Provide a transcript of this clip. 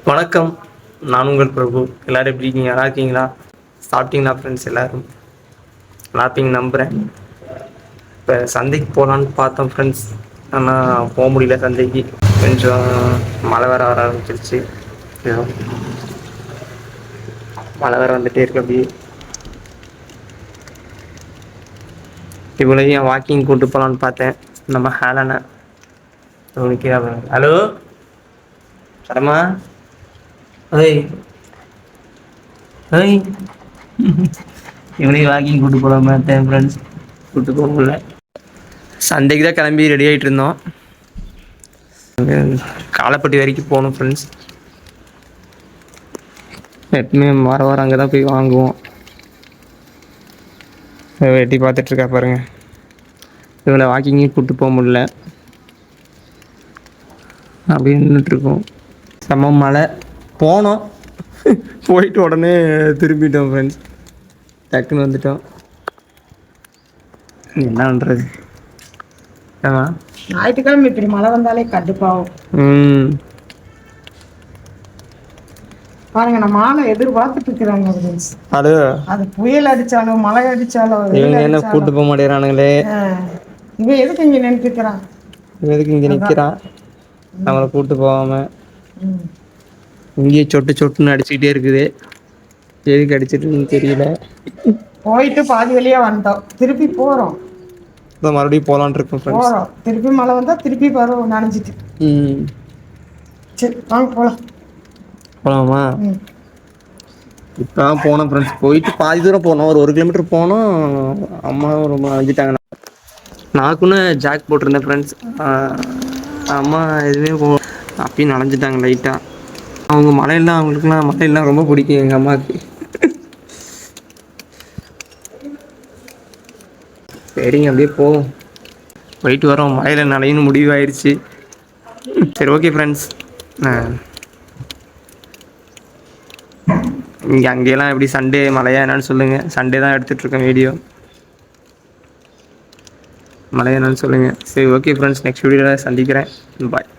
வணக்கம். நான் உங்கள் பிரபு. எல்லாரும் எப்படி இருக்கீங்க? நல்லா இருக்கீங்களா? சாப்பிட்டீங்களா ஃப்ரெண்ட்ஸ் எல்லாரும்? நல்லா இருப்பீங்கன்னு நம்புகிறேன். இப்போ சந்தைக்கு போகலான்னு பார்த்தோம் ஃப்ரெண்ட்ஸ். ஆனால் போக முடியல சந்தைக்கு. கொஞ்சம் மழை வர ஆரம்பிச்சிருச்சு. ஏதோ மழை வேற வந்துட்டே இருக்கு. அப்படியே இவ்வளோதையும் வாக்கிங் கூட்டு போகலான்னு பார்த்தேன். நம்ம ஹேலனை ஹலோ சரமா ஓய் ஓய் இவனையும் வாக்கிங் கூட்டு போகலாம் பார்த்தேன் ஃப்ரெண்ட்ஸ். கூட்டு போக முடியல. சந்தைக்கு தான் கிளம்பி ரெடி ஆகிட்டு இருந்தோம். காலப்பட்டி வரைக்கும் போகணும் ஃப்ரெண்ட்ஸ். எப்பவுமே வாரம் அங்கே தான் போய் வாங்குவோம். வெட்டி பார்த்துட்ருக்கா பாருங்க. இவளை வாக்கிங்கையும் கூப்பிட்டு போக முடியல. அப்படியே நின்றுட்டுருக்கோம். செம்ம மழை. போனோம், போயிட்டு உடனே திரும்பிட்டோம் ஃப்ரெண்ட்ஸ். டக்குன்னு வந்துட்டோம். என்ன பண்ணுறது? ஆமாம், ஞாயிற்றுக்கிழமை இப்படி மழை வந்தாலே கடுப்பாகும். பாருங்க, நம்ம ஆளை எதிர்பார்த்துட்டு இருக்கிறாங்க. அது புயல் அடிச்சாலும் மழை அடிச்சாலும் இவங்க என்ன கூட்டு போக மாட்டேங்கிறானுங்களே. இவன் எதுக்கு இங்க நின்றுக்கிறான்? எதுக்கு இங்கே நிற்கிறான்? நம்மளை கூட்டு போகாம இங்கேயே சொட்டு சொட்டுன்னு அடிச்சுக்கிட்டே இருக்குது. எதுக்கு அடிச்சிட்டுன்னு தெரியல. போயிட்டு பாதி வழியா வந்தோம், திருப்பி போறோம். மறுபடியும் போகலான் இருக்கோம் ஃப்ரெண்ட்ஸ். போறோம், திருப்பி மழை வந்தா திருப்பி வரும் நனைஞ்சிட்டு. சரி வாங்க போகலாம். போகலாமா? இப்போ தான் போனோம் ஃப்ரெண்ட்ஸ். போயிட்டு பாதி தூரம் போனோம், ஒரு 1 கிலோமீட்டர் போனோம். அம்மா ரொம்ப நனைஞ்சிட்டாங்க. நாக்குன்னு ஜாக் போட்டிருந்தேன் ஃப்ரெண்ட்ஸ். அம்மா எதுவுமே அப்பயும் நனைஞ்சிட்டாங்க லைட்டாக. அவங்க மழையெல்லாம், அவங்களுக்குலாம் மழையெல்லாம் ரொம்ப பிடிக்கும் எங்கள் அம்மாவுக்கு. சரிங்க, அப்படியே போவோம். போயிட்டு வரோம். மழையில் நனையன்னு முடிவாயிடுச்சு. சரி, ஓகே ஃப்ரெண்ட்ஸ். இங்கே அங்கேயெல்லாம் எப்படி சண்டே மழையா என்னன்னு சொல்லுங்கள். சண்டே தான் எடுத்துகிட்ருக்கேன் வீடியோ. மழையா என்னன்னு சொல்லுங்கள். சரி, ஓகே ஃப்ரெண்ட்ஸ். நெக்ஸ்ட் வீடியோவில் சந்திக்கிறேன். பாய்.